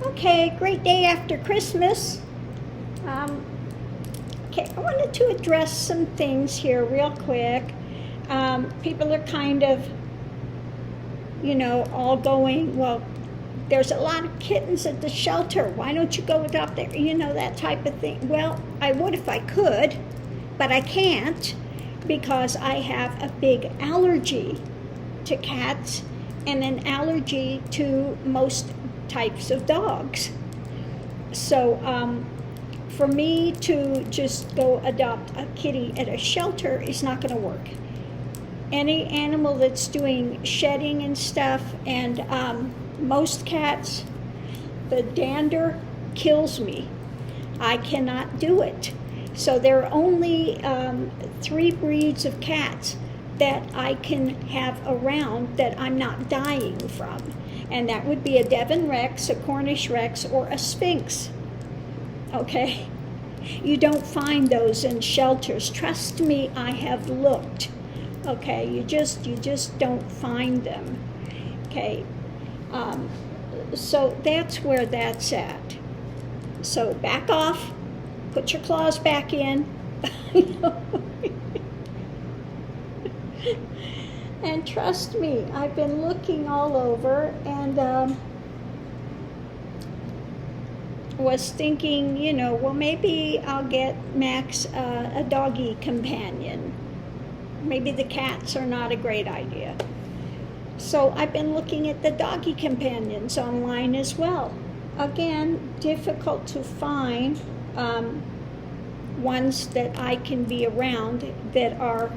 Okay, great day after Christmas. Okay, I wanted to address some things here real quick. People are kind of, all going, well, there's a lot of kittens at the shelter. Why don't you go adopt there? That type of thing. Well, I would if I could, but I can't because I have a big allergy to cats and an allergy to most types of dogs. So for me to just go adopt a kitty at a shelter is not going to work. Any animal that's doing shedding and stuff, and most cats, the dander kills me. I cannot do it. So there are only 3 breeds of cats that I can have around that I'm not dying from. And that would be a Devon Rex, a Cornish Rex, or a Sphinx. Okay? You don't find those in shelters. Trust me, I have looked. Okay? You just don't find them. Okay? So that's where that's at. So back off. Put your claws back in. And trust me, I've been looking all over and was thinking, well, maybe I'll get Max a doggy companion. Maybe the cats are not a great idea. So I've been looking at the doggy companions online as well. That difficult to find ones that I can be around that are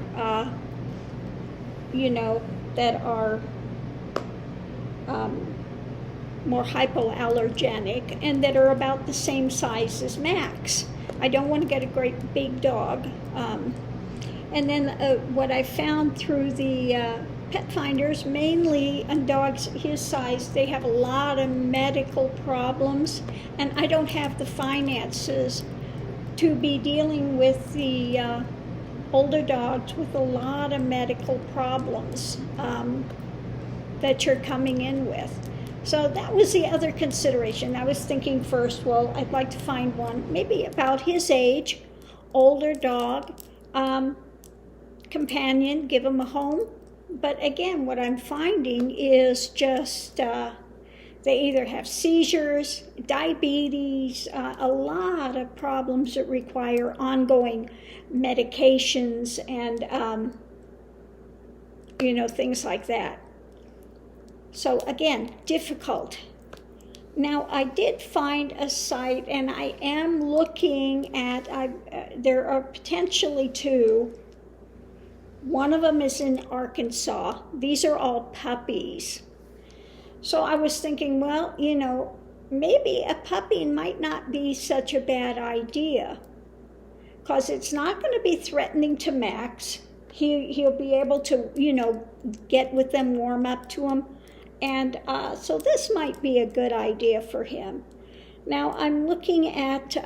more hypoallergenic and that are about the same size as Max. I don't want to get a great big dog. And then what I found through the pet finders, mainly on dogs his size, they have a lot of medical problems, and I don't have the finances to be dealing with the older dogs with a lot of medical problems that you're coming in with. So that was the other consideration. I was thinking first, well, I'd like to find one maybe about his age, older dog, companion, give him a home. But again, what I'm finding is just they either have seizures, diabetes, a lot of problems that require ongoing medications and, things like that. So again, difficult. Now, I did find a site, and I am looking at, there are potentially 2. One of them is in Arkansas. These are all puppies. So I was thinking, well, maybe a puppy might not be such a bad idea because it's not going to be threatening to Max. He'll be able to, get with them, warm up to him. And so this might be a good idea for him. Now, I'm looking at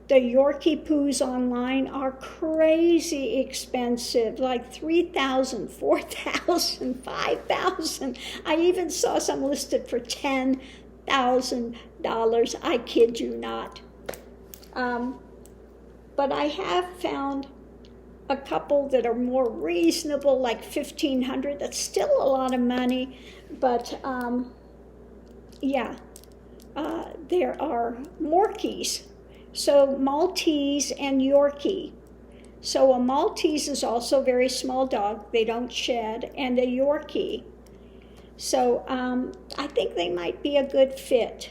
the Yorkie poos online are crazy expensive, like $3,000, $4,000, $5,000. I even saw some listed for $10,000. I kid you not. But I have found a couple that are more reasonable, like $1,500. That's still a lot of money, but there are Morkies. So Maltese and Yorkie. So a Maltese is also a very small dog. They don't shed. And a Yorkie. So I think they might be a good fit.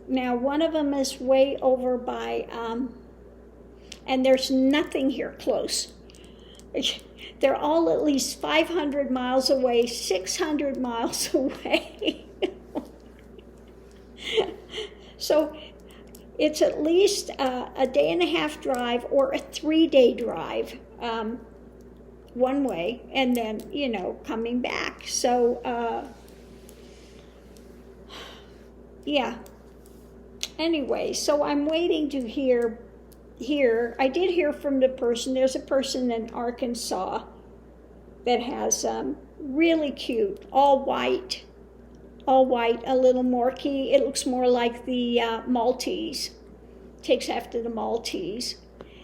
Now, one of them is way over by, and there's nothing here close. They're all at least 500 miles away, 600 miles away. So it's at least a day and a half drive or a 3-day drive one way, and then, coming back. So, Anyway, so I'm waiting to hear. I did hear from the person. There's a person in Arkansas that has really cute, all white all white, a little morky. It looks more like the Maltese. Takes after the Maltese.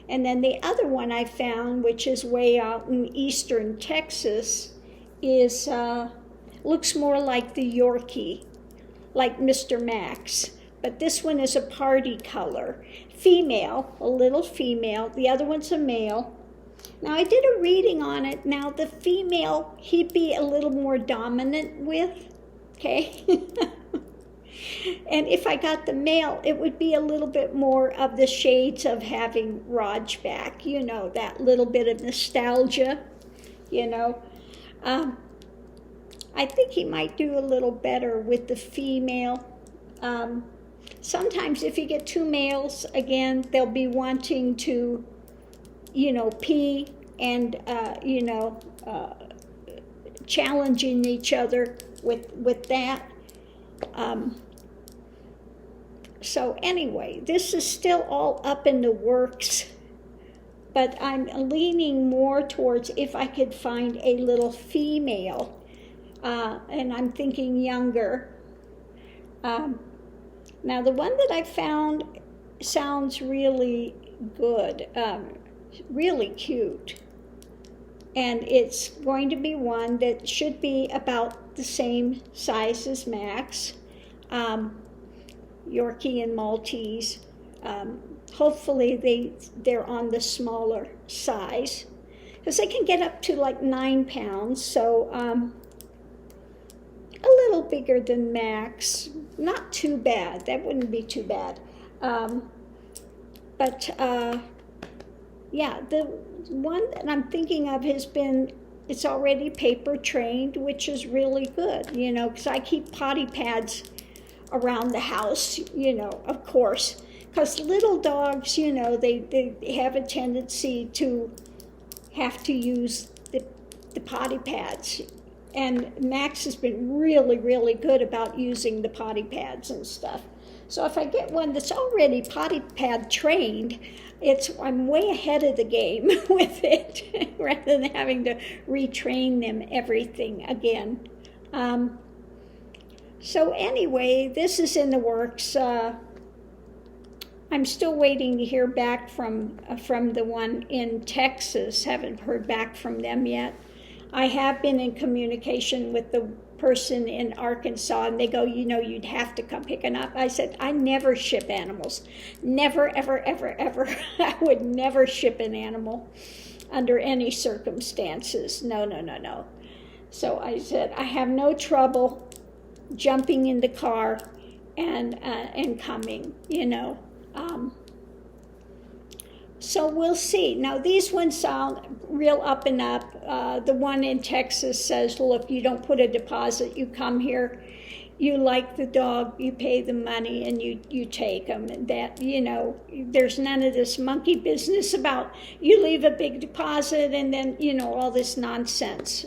And then the other one I found, which is way out in eastern Texas, is looks more like the Yorkie, like Mr. Max. But this one is a party color. Female, a little female. The other one's a male. Now, I did a reading on it. Now, the female, he'd be a little more dominant with, okay? And if I got the male, it would be a little bit more of the shades of having Raj back, you know, that little bit of nostalgia, you know. I think he might do a little better with the female. Sometimes if you get two males, again, they'll be wanting to, you know, pee and, challenging each other with that. So anyway, this is still all up in the works, but I'm leaning more towards if I could find a little female, and I'm thinking younger. Now the one that I found sounds really good, really cute, and it's going to be one that should be about the same size as Max. Yorkie and Maltese. Hopefully they're on the smaller size, because they can get up to like 9 pounds, so a little bigger than Max. Not too bad. That wouldn't be too bad. Yeah, the one that I'm thinking of it's already paper trained, which is really good, you know, because I keep potty pads around the house, you know, of course, because little dogs, you know, they have a tendency to have to use the potty pads. And Max has been really, really good about using the potty pads and stuff. So if I get one that's already potty pad trained, I'm way ahead of the game with it, rather than having to retrain them everything again. So anyway, this is in the works. I'm still waiting to hear back from the one in Texas. Haven't heard back from them yet. I have been in communication with the person in Arkansas, and they go, you know, you'd have to come pick it up. I said, I never ship animals. Never, ever, ever, ever. I would never ship an animal under any circumstances. No. So I said, I have no trouble jumping in the car and coming, you know. So we'll see. Now these ones sound real up and up. The one in Texas says, look, you don't put a deposit, you come here, you like the dog, you pay the money, and you take them. And that, you know, there's none of this monkey business about you leave a big deposit and then, you know, all this nonsense.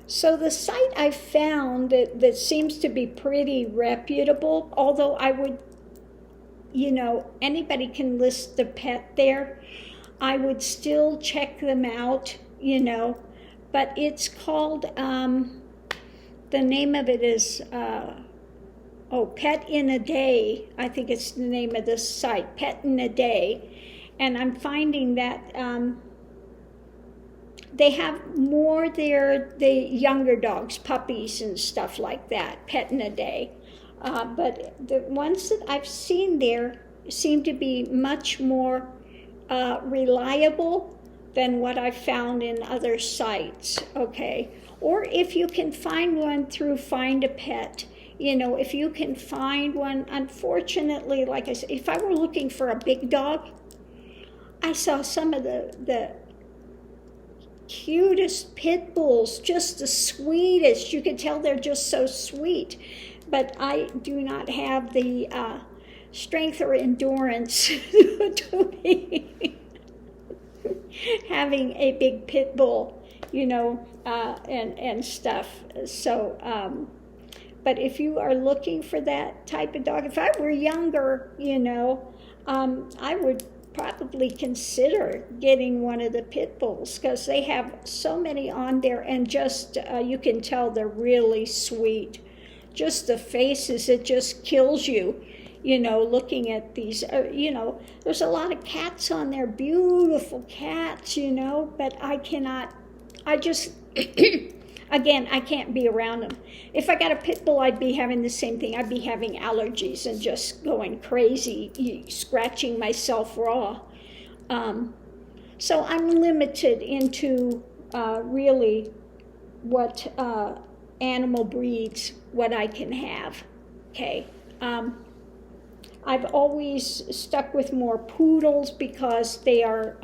So the site I found that seems to be pretty reputable, although I would, you know, anybody can list the pet there, I would still check them out, you know, but it's called, the name of it is, Pet in a Day. I think it's the name of this site, Pet in a Day. And I'm finding that they have more there, the younger dogs, puppies and stuff like that, Pet in a Day. But the ones that I've seen there seem to be much more reliable than what I've found in other sites, okay? Or if you can find one through Find a Pet, you know, if you can find one, unfortunately, like I said, if I were looking for a big dog, I saw some of the cutest pit bulls, just the sweetest. You could tell they're just so sweet. But I do not have the strength or endurance to be having a big pit bull, you know, and stuff. So, but if you are looking for that type of dog, if I were younger, you know, I would probably consider getting one of the pit bulls, because they have so many on there, and just you can tell they're really sweet. just the faces, it just kills you, looking at these, there's a lot of cats on there, beautiful cats, but I just, again, I can't be around them. If I got a pit bull, I'd be having the same thing. I'd be having allergies and just going crazy, scratching myself raw. So I'm limited into really what animal breeds, what I can have, okay? I've always stuck with more poodles because they are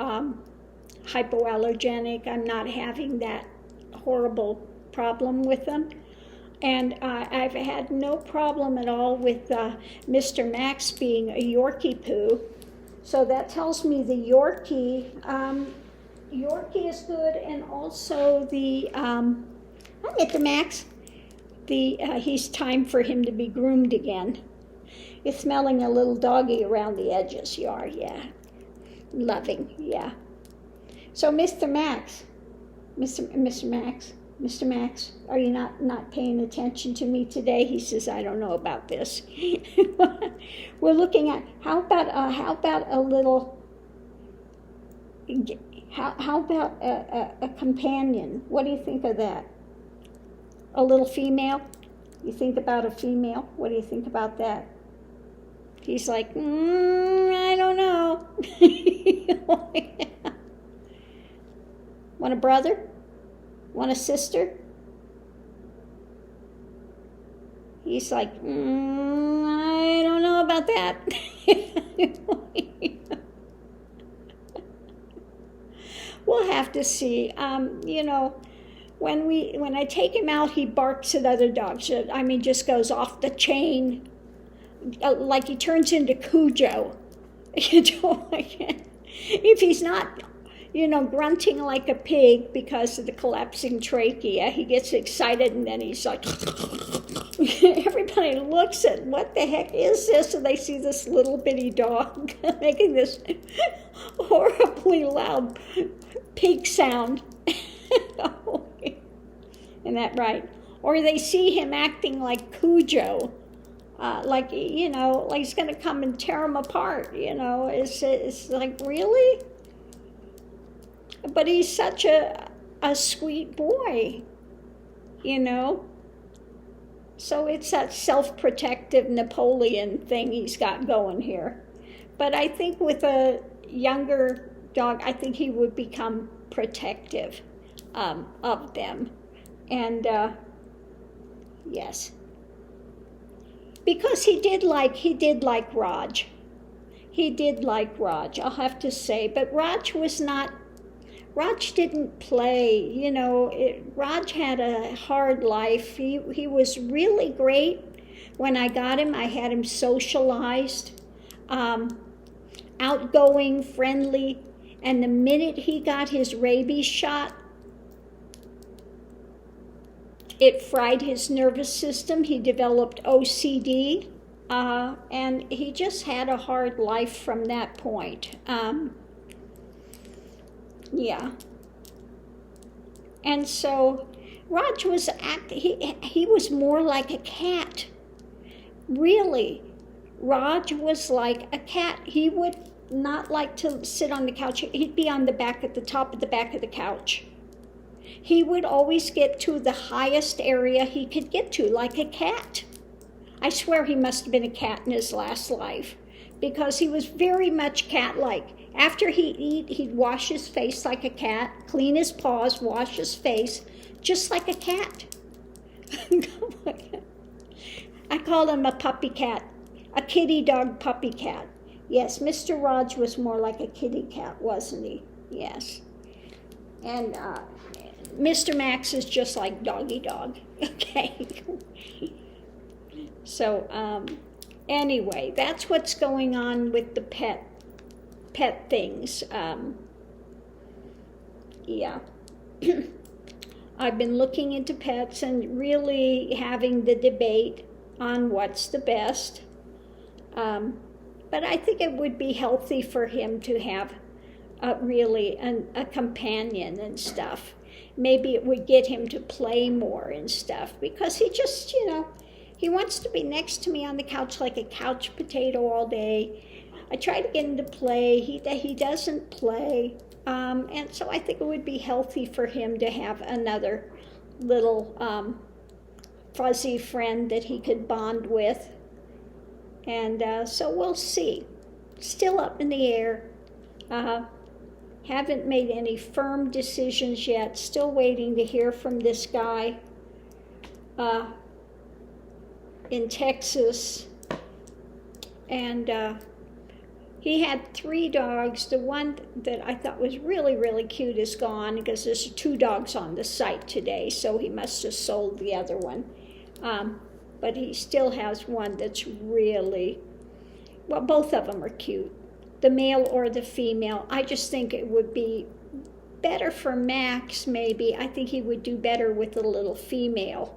hypoallergenic. I'm not having that horrible problem with them. And I've had no problem at all with Mr. Max being a Yorkie poo. So that tells me the Yorkie is good, and also the, Mr. Max, he's time for him to be groomed again. You're smelling a little doggy around the edges, you are, yeah. Loving, yeah. So Mr. Max, Mr. Max, are you not paying attention to me today? He says, I don't know about this. We're looking at, how about a little, how about a companion? What do you think of that? A little female? You think about a female? What do you think about that? He's like, I don't know. Want a brother? Want a sister? He's like, I don't know about that. We'll have to see. When I take him out, he barks at other dogs. I mean, just goes off the chain, like he turns into Cujo. If he's not, grunting like a pig because of the collapsing trachea, he gets excited and then he's like, everybody looks at, what the heck is this? And they see this little bitty dog making this horribly loud pig sound. Isn't that right? Or they see him acting like Cujo, like he's going to come and tear him apart, It's like, really? But he's such a sweet boy, So it's that self-protective Napoleon thing he's got going here. But I think with a younger dog, I think he would become protective of them. And yes, because he did like Raj. He did like Raj, I'll have to say. But Raj didn't play, Raj had a hard life. He was really great. When I got him, I had him socialized, outgoing, friendly. And the minute he got his rabies shot, it fried his nervous system. He developed OCD, and he just had a hard life from that point. Yeah. And so Raj was he was more like a cat. Really. Raj was like a cat. He would not like to sit on the couch. He'd be on the top of the back of the couch. He would always get to the highest area he could get to, like a cat. I swear he must have been a cat in his last life, because he was very much cat-like. After he'd eat, he'd wash his face like a cat, clean his paws, wash his face, just like a cat. I called him a puppy cat, a kitty dog puppy cat. Yes, Mr. Raj was more like a kitty cat, wasn't he? Yes. And Mr. Max is just like doggy dog. Okay. So anyway, that's what's going on with the pet things. Yeah. I've been looking into pets and really having the debate on what's the best. But I think it would be healthy for him to have really a companion and stuff. Maybe it would get him to play more and stuff, because he just, He wants to be next to me on the couch like a couch potato all day. I try to get him to play. He doesn't play. And so I think it would be healthy for him to have another little fuzzy friend that he could bond with. And so we'll see. Still up in the air. Haven't made any firm decisions yet. Still waiting to hear from this guy in Texas. And he had 3 dogs. The one that I thought was really, really cute is gone because there's 2 dogs on the site today, so he must have sold the other one. But he still has one that's really, well, both of them are cute, the male or the female. I just think it would be better for Max, maybe. I think he would do better with a little female.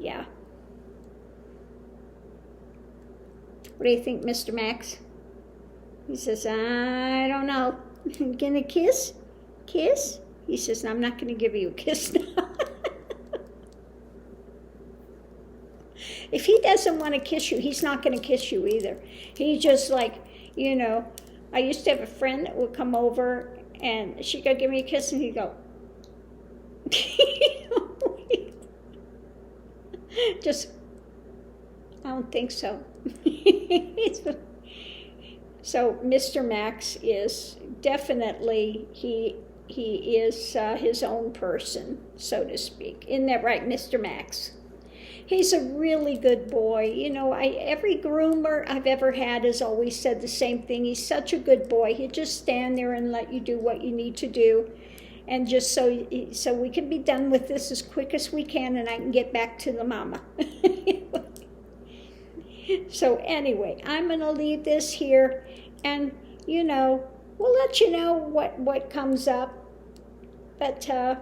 Yeah. What do you think, Mr. Max? He says, I don't know. Gonna kiss? Kiss? He says, I'm not gonna give you a kiss now. If he doesn't want to kiss you, he's not going to kiss you either. He's just like, I used to have a friend that would come over and she'd go give me a kiss and he'd go, just, I don't think so. So Mr. Max is definitely, he is his own person, so to speak. Isn't that right, Mr. Max? He's a really good boy. Every groomer I've ever had has always said the same thing. He's such a good boy. He'll just stand there and let you do what you need to do. And just so we can be done with this as quick as we can and I can get back to the mama. So anyway, I'm going to leave this here and, we'll let you know what comes up. But, yeah.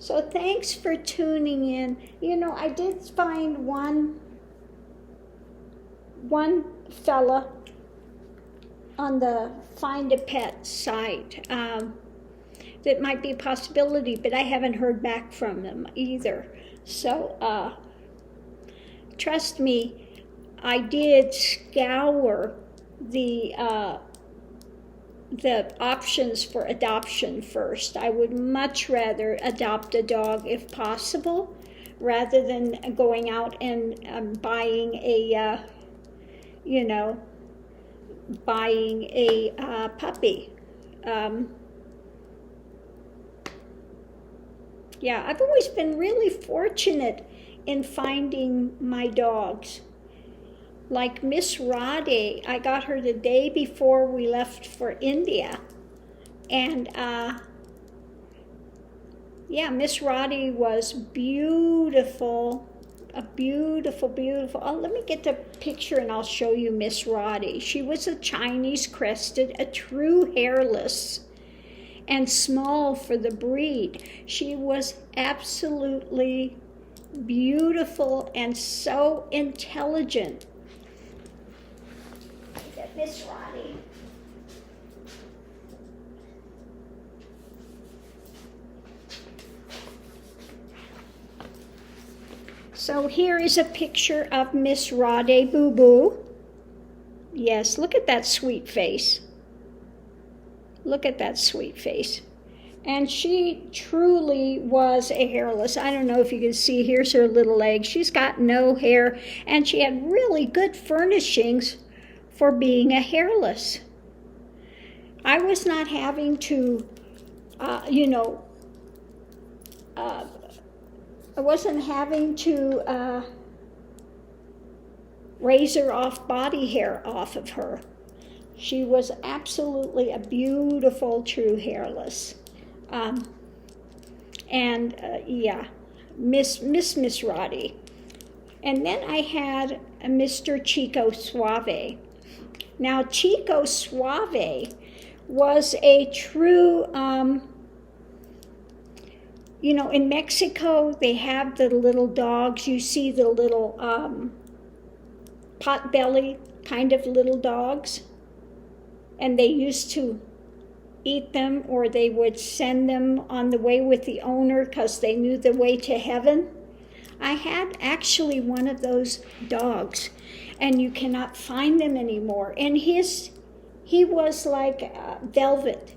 So thanks for tuning in. I did find one fella on the Find a Pet site that might be a possibility, but I haven't heard back from them either. So trust me, I did scour the options for adoption first. I would much rather adopt a dog if possible, rather than going out and buying a puppy. Yeah, I've always been really fortunate in finding my dogs. Like Miss Roddy, I got her the day before we left for India. And Miss Roddy was beautiful. A beautiful, beautiful. Oh, let me get the picture and I'll show you Miss Roddy. She was a Chinese crested, a true hairless, and small for the breed. She was absolutely beautiful and so intelligent. Miss Roddy. So here is a picture of Miss Roddy Boo Boo. Yes, look at that sweet face. Look at that sweet face. And she truly was a hairless. I don't know if you can see, here's her little leg. She's got no hair, and she had really good furnishings for being a hairless. I was not having to, I wasn't having to razor off body hair off of her. She was absolutely a beautiful, true hairless. Miss Roddy. And then I had a Mr. Chico Suave. Now, Chico Suave was a true, in Mexico, they have the little dogs. You see the little pot-belly kind of little dogs. And they used to eat them, or they would send them on the way with the owner because they knew the way to heaven. I had actually one of those dogs, and you cannot find them anymore. And he was like velvet,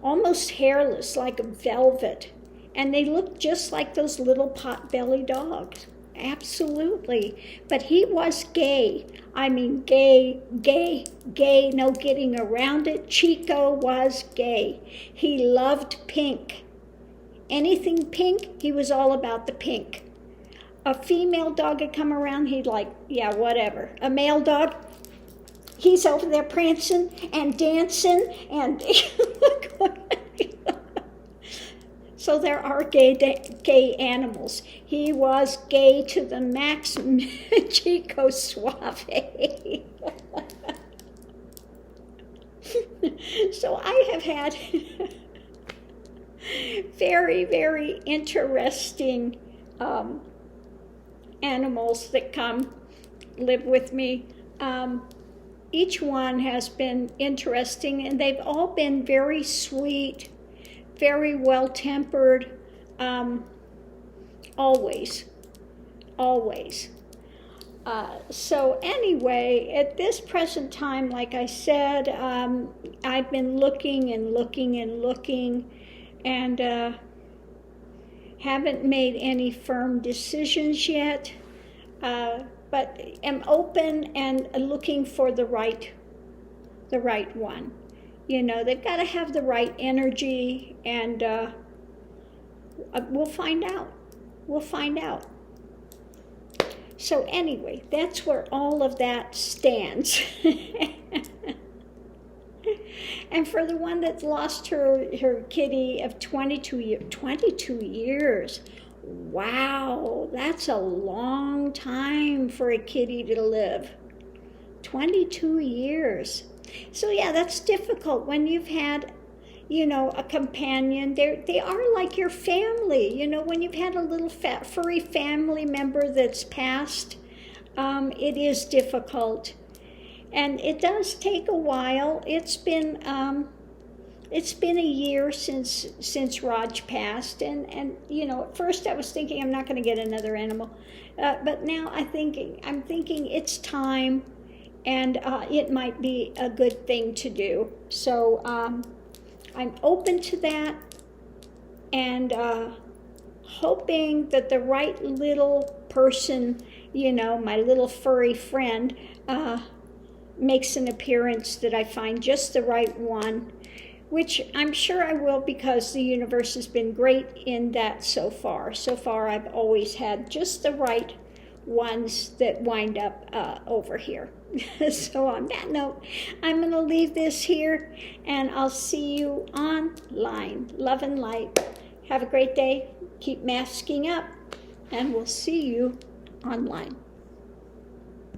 almost hairless, like velvet. And they looked just like those little pot-belly dogs. Absolutely. But he was gay. I mean, gay, no getting around it. Chico was gay. He loved pink. Anything pink, he was all about the pink. A female dog had come around, he'd like, yeah, whatever. A male dog, he's over there prancing and dancing and so there are gay animals. He was gay to the max. Chico Suave. So I have had very, very interesting animals that come live with me. Each one has been interesting, and they've all been very sweet, very well-tempered, always. So anyway, at this present time, like I said, I've been looking and haven't made any firm decisions yet, but am open and looking for the right one. You know, they've got to have the right energy, and we'll find out. So anyway, that's where all of that stands. And for the one that's lost her kitty of 22 years, wow, that's a long time for a kitty to live. 22 years. So yeah, that's difficult when you've had, you know, a companion. They are like your family. You know, when you've had a little furry family member that's passed, it is difficult. And it does take a while. It's been a year since Raj passed, and you know, at first I was thinking I'm not going to get another animal, but now I'm thinking it's time, and it might be a good thing to do. So I'm open to that, and hoping that the right little person, you know, my little furry friend, makes an appearance, that I find just the right one, which I'm sure I will, because the universe has been great in that so far. So far, I've always had just the right ones that wind up over here. So on that note, I'm going to leave this here, and I'll see you online. Love and light. Have a great day. Keep masking up, and we'll see you online.